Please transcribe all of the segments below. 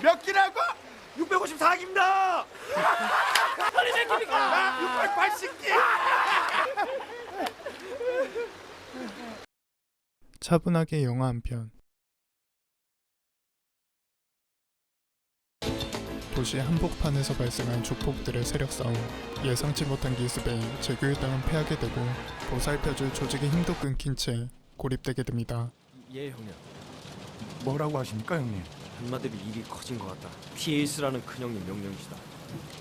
몇 끼라고? 654기입니다. 아니 몇 끼입니까? 680끼. 차분하게 영화 한 편. 도시 한복판에서 발생한 조폭들의 세력 싸움. 예상치 못한 기습에 제규일당은 패하게 되고 보살펴줄 조직의 힘도 끊긴 채 고립되게 됩니다. 예, 형님. 뭐라고 하십니까, 형님? 한마디로 일이 커진 것 같다. 피해 있으라는 큰형님 명령이시다.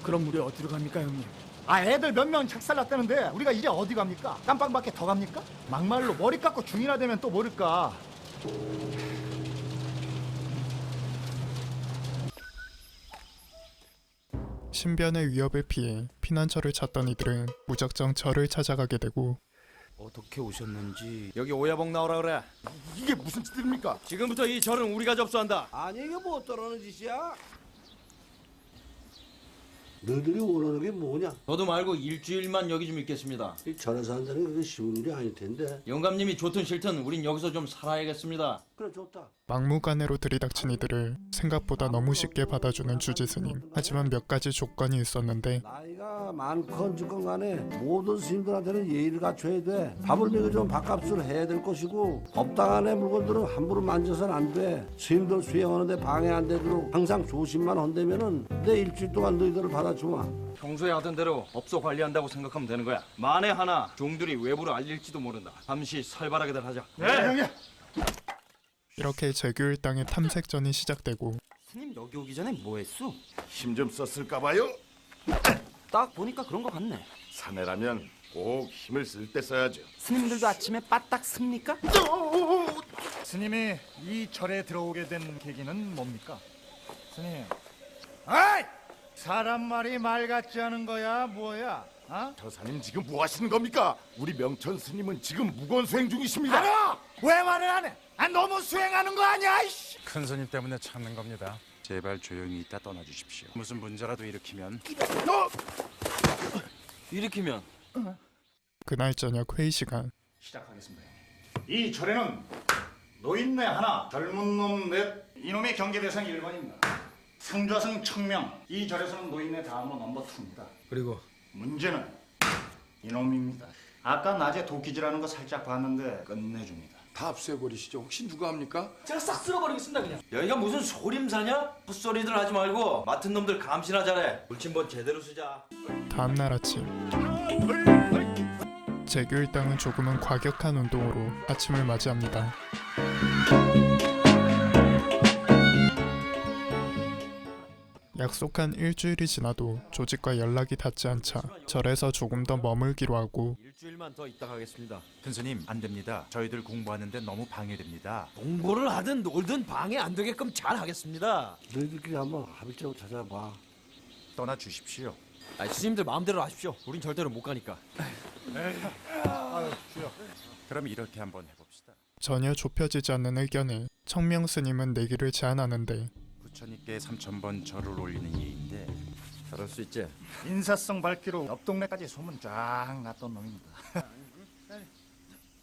그럼 우리 어디로 갑니까, 형님? 애들 몇 명 착살났다는데 우리가 이제 어디 갑니까? 깜빵밖에 더 갑니까? 막말로 머리 깎고 중이나 되면 또 모를까? 신변의 위협을 피해 피난처를 찾던 이들은 무작정 절을 찾아가게 되고 어떻게 오셨는지 여기 오야봉 나오라 그래. 이게 무슨 짓입니까? 지금부터 이 절은 우리가 접수한다. 아니 이게 뭐 어떠라는 짓이야? 너희들이 원하는 게 뭐냐? 저도 말고 일주일만 여기 좀 있겠습니다. 이 절에서 한다는 게 그게 쉬운 일이 아닐 텐데. 영감님이 좋든 싫든 우린 여기서 좀 살아야겠습니다. 그래 좋다. 막무가내로 들이닥친 이들을 생각보다 너무 쉽게 받아주는 주지스님. 하지만 몇 가지 조건이 있었는데 나이가 많건 적건 간에 모든 스님들한테는 예의를 갖춰야 돼. 밥을 먹여주면 밥값을 해야 될 것이고 법당 안에 물건들은 함부로 만져서는 안 돼. 스님들 수행하는데 방해 안 되도록 항상 조심만 한다면은 내 일주일 동안 너희들을 받아주마. 평소에 하던 대로 업소 관리한다고 생각하면 되는 거야. 만에 하나 종들이 외부로 알릴지도 모른다. 잠시 살벌하게들 하자. 네, 형님. 이렇게 제규일당의 탐색전이 시작되고 스님 여기 오기 전에 뭐 했어? 힘 좀 썼을까 봐요. 딱 보니까 그런 거 같네. 사내라면 꼭 힘을 쓸 때 써야죠. 스님들도 아침에 빠딱 씁니까? 스님이 이 절에 들어오게 된 계기는 뭡니까? 스님. 사람 말이 말 같지 않은 거야 뭐야? 저사님 지금 뭐 하시는 겁니까? 우리 명천 스님은 지금 무건 수행 중이십니다. 알아! 왜 말을 안 해? 너무 수행하는 거 아니야? 이씨! 큰 스님 때문에 참는 겁니다. 제발 조용히 있다 떠나주십시오. 무슨 문제라도 일으키면 일으키면 그날 저녁 회의 시간. 시작하겠습니다. 이 절에는 노인네 하나, 젊은 놈 넷, 이놈의 경계 대상 1번입니다. 상좌승 1000명. 이 절에서는 노인네 다음으로 넘버 2입니다. 그리고 문제는 이놈입니다. 아까 낮에 도끼질하는 거 살짝 봤는데 끝내줍니다. 다 압수해버리시죠. 혹시 누가 합니까? 여기가 무슨 소림사냐? 헛소리들 하지 말고 맡은 놈들 감시나 잘해. 불침번 제대로 쓰자. 다음날 아침 제규일당은 조금은 과격한 운동으로 아침을 맞이합니다. 약속한 일주일이 지나도 조직과 연락이 닿지 않자 절에서 조금 더 머물기로 하고 일주일만 더 있다 가겠습니다. 큰 스님 안 됩니다. 저희들 공부하는데 너무 방해됩니다. 공부를 하든 놀든 방해 안 되게끔 잘 하겠습니다. 너희들끼리 한번 합의점을 찾아봐. 떠나주십시오. 스님들 마음대로 하십시오. 우린 절대로 못 가니까. 그럼 이렇게 한번 해봅시다. 전혀 좁혀지지 않는 의견에 청명 스님은 내기를 제안하는데 부처님께 3000번 절을 올리는 예인데 그럴 수 있지. 인사성 밝기로 옆 동네까지 소문 쫙 났던 놈입니다.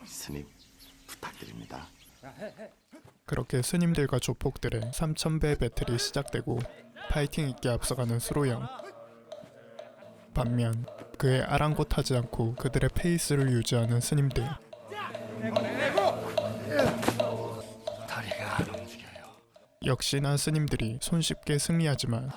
스님 부탁드립니다. 그렇게 스님들과 조폭들의 3000배 배틀이 시작되고 파이팅 있게 앞서가는 수로형. 반면 그의 아랑곳하지 않고 그들의 페이스를 유지하는 스님들. 다리가 안 움직여요. 역시나 스님들이 손쉽게 승리하지만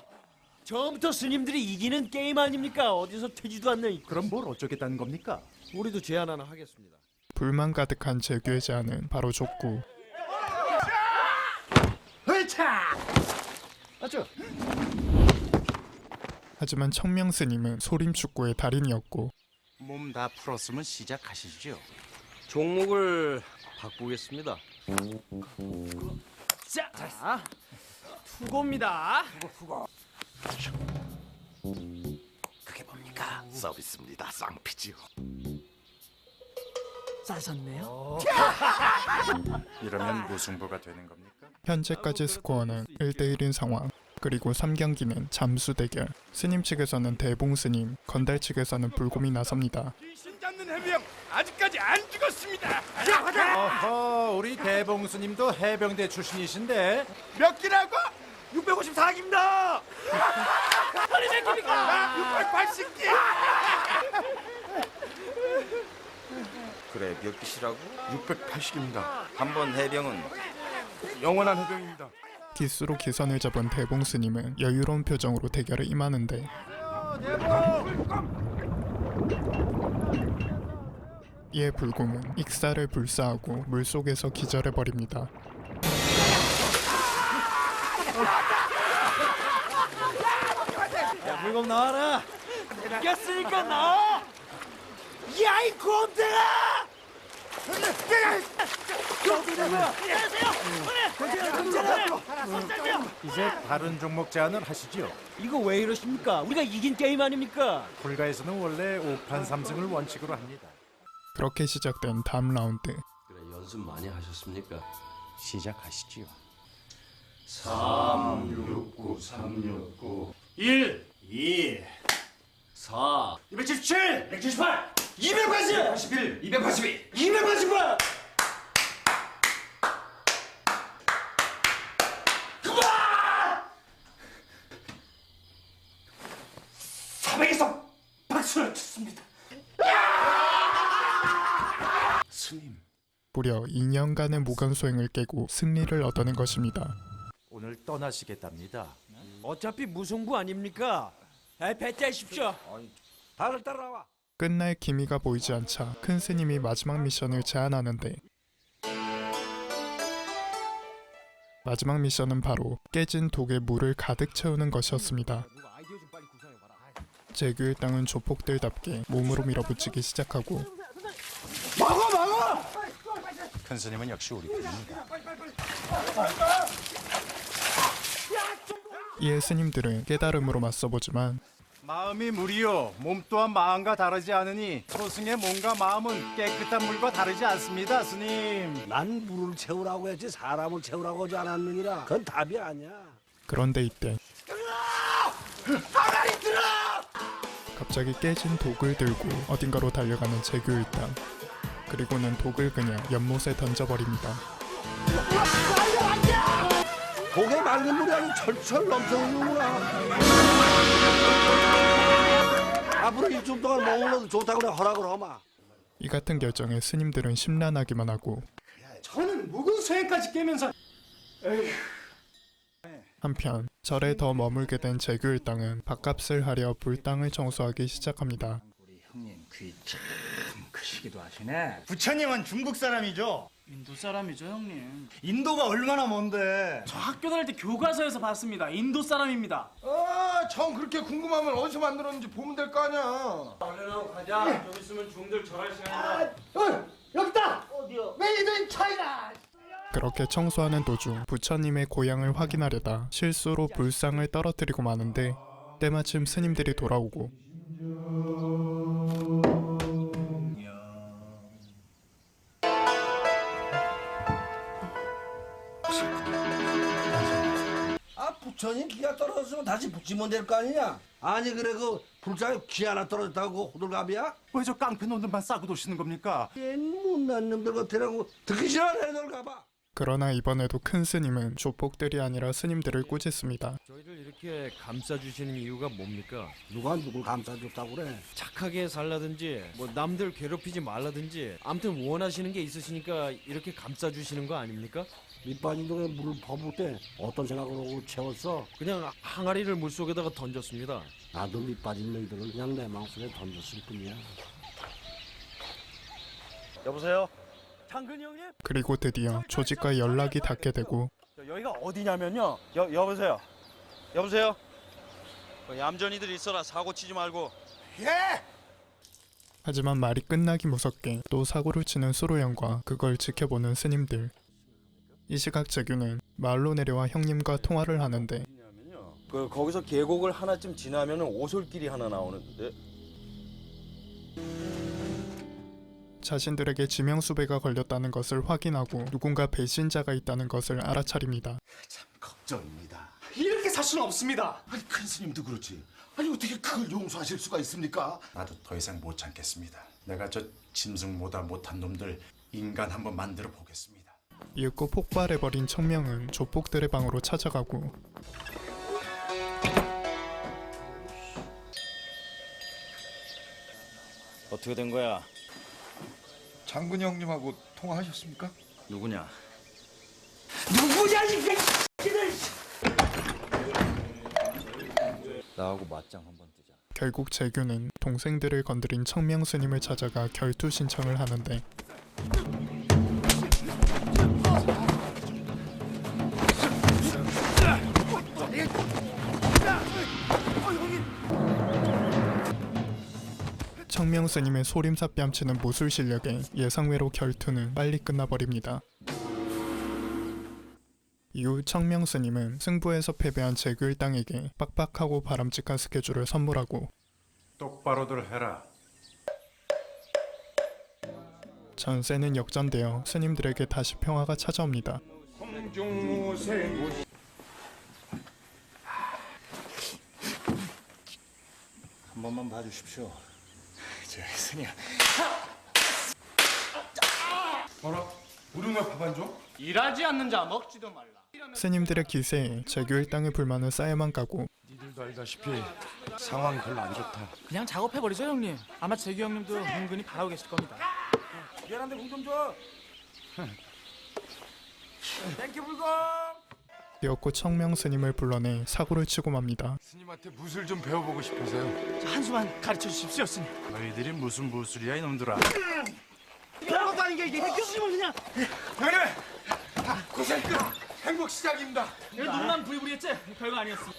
처음부터 스님들이 이기는 게임 아닙니까? 어디서 되지도 않는. 그럼 뭘 어쩌겠다는 겁니까? 우리도 제안 하나 하겠습니다. 불만 가득한 제규의 제안은 바로 족구. 맞죠? 하지만 청명 스님은 소림축구의 달인이었고 몸 다 풀었으면 시작하시죠. 종목을 바꾸겠습니다. 자, 투고입니다. 그게 뭡니까? 서비스입니다. 쌍피지요. 싸셨네요. 이러면 무승부가 되는 겁니까? 현재까지 스코어는 1대1인 상황. 그리고 3경기는 잠수 대결. 스님 측에서는 대봉 스님, 건달 측에서는 불곰이 나섭니다. 귀신 잡는 해병 아직까지 안 죽었습니다. 우리 대봉스님도 해병대 출신이신데 몇 끼라고? 654기입니다. 허리 몇 깁니까? 680기. 그래 몇 기시라고? 680기입니다. 한 번 해병은 영원한 해병입니다. 기수로 기선을 잡은 대봉 스님은 여유로운 표정으로 대결에 임하는데 이에 불공은 익사를 불사하고 물속에서 기절해버립니다. 야 불공 나와라. 깼으니까 나와. 야이 곰탱아. 이제 다른 종목 제안을 하시지요. 이거 왜 이러십니까? 우리가 이긴 게임 아닙니까? 불가에서는 원래 5판 3승을 원칙으로 합니다. 그렇게 시작된 다음 라운드. 그래 연습 많이 하셨습니까? 시작하시지요. 369 369 1 2 4 277 178 280, 81 282 288. 400에서 박수를 쳤습니다. 스님 무려 2년간의 무관 소행을 깨고 승리를 얻어낸 것입니다. 오늘 떠나시겠답니다. 어차피 무승부 아닙니까? 배째십시오. 다들 따라와. 끝날 기미가 보이지 않자 큰 스님이 마지막 미션을 제안하는데 마지막 미션은 바로 깨진 독에 물을 가득 채우는 것이었습니다. 제규일당은 조폭들답게 몸으로 밀어붙이기 시작하고 큰 스님은 역시 우리 편입니다. 이에 스님들은 깨달음으로 맞서보지만 마음이 물이요 몸 또한 마음과 다르지 않으니 소승의 몸과 마음은 깨끗한 물과 다르지 않습니다, 스님. 난 물을 채우라고 했지 사람을 채우라고 하지 않았느니라. 그건 답이 아니야. 그런데 이때 갑자기 깨진 독을 들고 어딘가로 달려가는 제규일당. 그리고는 독을 그냥 연못에 던져버립니다. 독에 맑은 물이 아주 철철 넘쳐오는구나. 앞으로 일주일 동안 머물러도 좋다고 그래 허락을 하마. 이 같은 결정에 스님들은 심란하기만 하고 저는 묵은 수행까지 깨면서 한편 절에 더 머물게 된 제규일당은 밥값을 하려 불당을 청소하기 시작합니다. 형님 귀 참 크시기도 하시네. 부처님은 중국 사람이죠? 인도 사람이죠 형님. 인도가 얼마나 먼데? 저 학교 다닐 때 교과서에서 봤습니다. 인도 사람입니다. 정 그렇게 궁금하면 어디서 만들었는지 보면 될 거 아니야. 얼른 하고 가자. 좀 있으면 중들 절할 시간이다. 그렇게 청소하는 도중 부처님의 고향을 확인하려다 실수로 불상을 떨어뜨리고 마는데 때마침 스님들이 돌아오고 부처님 기가 떨어졌으면 다시 붙이면 될 거 아니냐? 아니 그래 그 불장에 기 하나 떨어졌다고 호들갑이야? 왜 저 깡패 놈들만 싸고 도시는 겁니까? 얘 못난 놈들 같으라고 듣기 싫어하는 애들 가봐. 그러나 이번에도 큰 스님은 조폭들이 아니라 스님들을 꾸짖습니다. 저희를 이렇게 감싸주시는 이유가 뭡니까? 누가 누굴 감싸줬다고 그래? 착하게 살라든지 뭐 남들 괴롭히지 말라든지 아무튼 원하시는 게 있으시니까 이렇게 감싸주시는 거 아닙니까? 밑빠진 동에 물을 퍼붓을 때 어떤 생각으로 채웠어? 그냥 항아리를 물속에다가 던졌습니다. 나도 밑빠진 너희들을 그냥 내 마음속에 던졌을 뿐이야. 여보세요? 장근이 형님? 그리고 드디어 조직과 연락이 닿게 되고 여기가 어디냐면요. 여보세요. 여보세요. 얌전히들 있어라. 사고 치지 말고. 하지만 말이 끝나기 무섭게 또 사고를 치는 수로형과 그걸 지켜보는 스님들. 이 시각 재규는 마을로 내려와 형님과 통화를 하는데 거기서 계곡을 하나쯤 지나면 오솔길이 하나 나오는데. 자신들에게 지명수배가 걸렸다는 것을 확인하고 누군가 배신자가 있다는 것을 알아차립니다. 참 걱정입니다. 이렇게 살 수는 없습니다. 아니 큰 스님도 그렇지. 아니 어떻게 그걸 용서하실 수가 있습니까? 나도 더 이상 못 참겠습니다. 내가 저 짐승보다 못한 놈들 인간 한번 만들어 보겠습니다. 이윽고 폭발해버린 청명은 조폭들의 방으로 찾아가고 어떻게 된 거야? 장군이 형님하고 통화하셨습니까? 누구냐? 나하고 맞짱 한번 뜨자. 결국 재규는 동생들을 건드린 청명 스님을 찾아가 결투 신청을 하는데 청명 스님의 소림사 뺨치는 무술 실력에 예상외로 결투는 빨리 끝나버립니다. 이후 청명 스님은 승부에서 패배한 재규 일당에게 빡빡하고 바람직한 스케줄을 선물하고 똑바로들 해라. 전세는 역전되어 스님들에게 다시 평화가 찾아옵니다. 한 번만 봐주십시오. 저 스님. 우리 왜 밥 안 줘? 일하지 않는 자 먹지도 말라. 스님들의 기세에 재규 일당의 불만은 쌓여만 가고 니들도 알다시피 상황이 별로 안 좋다. 그냥 작업해버리죠 형님. 아마 재규 형님도 은근히 바라고 계실 겁니다. 미안한데 공 좀 줘. 땡큐 불공. 되었고 청명 스님을 불러내 사고를 치고 맙니다. 스님한테 무술 좀 배워보고 싶어서요. 자, 한수만 가르쳐 주십시오 스님. 너희들이 무슨 무술이야 이놈들아. 별것도 아닌 게 이게 스님은 그냥 형님 고생 끝. 행복 시작입니다. 눈만 부리부리했지? 별거 아니었어.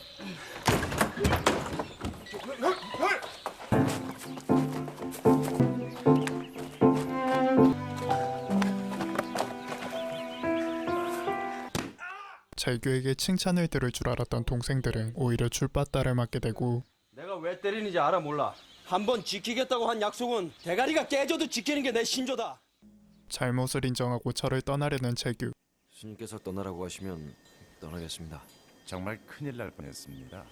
재규에게 칭찬을 들을 줄 알았던 동생들은 오히려 줄바따를 맞게 되고 내가 왜 때리는지 알아 몰라. 한번 지키겠다고 한 약속은 대가리가 깨져도 지키는 게 내 신조다. 잘못을 인정하고 절을 떠나려는 재규. 스님께서 떠나라고 하시면 떠나겠습니다. 정말 큰일 날 뻔했습니다.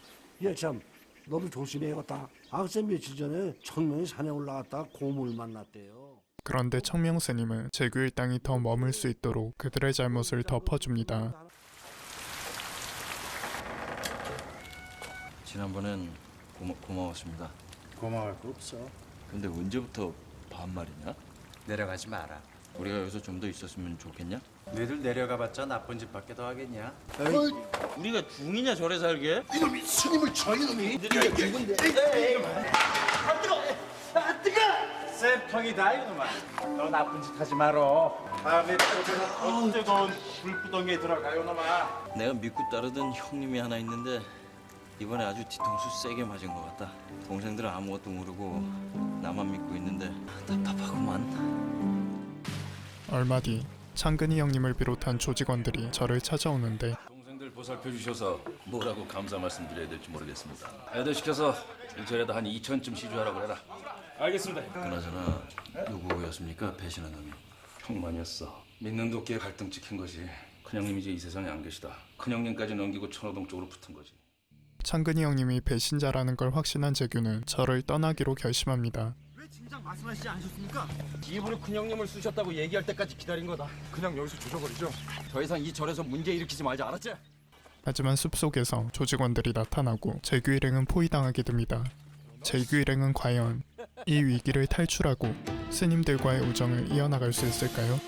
얘참 너도 조심해야겠다. 글쎄 며칠 전에 청명이 산에 올라갔다가 고물 만났대요. 그런데 청명 스님은 재규 일당이 더 머물 수 있도록 그들의 잘못을 덮어줍니다. 지난번엔 고마웠습니다. 고마울 거 없어. 근데 언제부터 반말이냐? 내려가지 마라. 우리가 여기서 좀 더 있었으면 좋겠냐? 너희들 내려가봤자 나쁜 짓밖에 더 하겠냐? 우리가 중이냐 절에 살게? 이놈이 스님을 쳐 이놈이. 쌤통이다 이놈아. 너 나쁜 짓 하지 말어. 다음에 또 뜨거운 불구덩이에 들어가요 놈아. 내가 믿고 따르던 형님이 하나 있는데 이번에 아주 뒤통수 세게 맞은 것 같다. 동생들은 아무것도 모르고 나만 믿고 있는데 답답하구만. 얼마 뒤 창근이 형님을 비롯한 조직원들이 저를 찾아오는데 동생들 보살펴 주셔서 뭐라고 감사 말씀드려야 될지 모르겠습니다. 애들 시켜서 이 절에다 한 2천쯤 시주하라고 해라. 알겠습니다. 그나저나 누구였습니까? 배신한 놈이. 형만이었어. 믿는 도끼에 갈등 찍힌 거지. 큰형님 이제 이 세상에 안 계시다. 큰형님까지 넘기고 천호동 쪽으로 붙은 거지. 창근이 형님이 배신자라는 걸 확신한 재규는 저를 떠나기로 결심합니다. 왜 진작 말씀하시지 않으셨습니까? 입으로 큰형님을 쑤셨다고 얘기할 때까지 기다린 거다. 그냥 여기서 조져버리죠. 더 이상 이 절에서 문제 일으키지 말자, 알았지? 하지만 숲속에서 조직원들이 나타나고 재규 일행은 포위당하게 됩니다. 재규 일행은 과연 이 위기를 탈출하고 스님들과의 우정을 이어나갈 수 있을까요?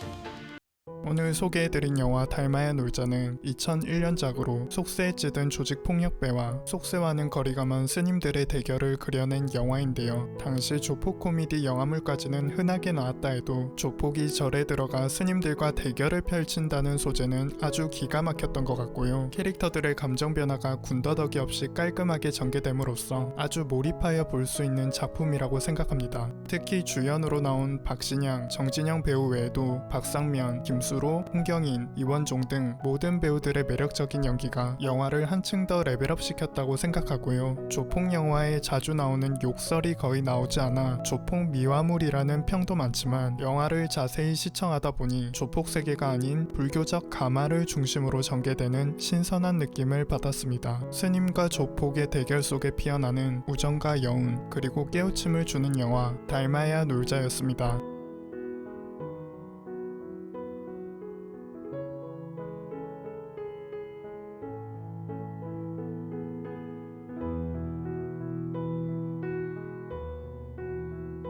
오늘 소개해드린 영화 달마야 놀자는 2001년작으로 속세에 찌든 조직폭력배와 속세와는 거리가 먼 스님들의 대결을 그려낸 영화인데요. 당시 조폭 코미디 영화물까지는 흔하게 나왔다 해도 조폭이 절에 들어가 스님들과 대결을 펼친다는 소재는 아주 기가 막혔던 것 같고요. 캐릭터들의 감정 변화가 군더더기 없이 깔끔하게 전개됨으로써 아주 몰입하여 볼 수 있는 작품이라고 생각합니다. 특히 주연으로 나온 박신양, 정진영 배우 외에도 박상면, 김수로, 홍경인, 이원종 등 모든 배우들의 매력적인 연기가 영화를 한층 더 레벨업 시켰다고 생각하고요. 조폭 영화에 자주 나오는 욕설이 거의 나오지 않아 조폭 미화물이라는 평도 많지만 영화를 자세히 시청하다 보니 조폭 세계가 아닌 불교적 가마를 중심으로 전개되는 신선한 느낌을 받았습니다. 스님과 조폭의 대결 속에 피어나는 우정과 여운 그리고 깨우침을 주는 영화 달마야 놀자였습니다.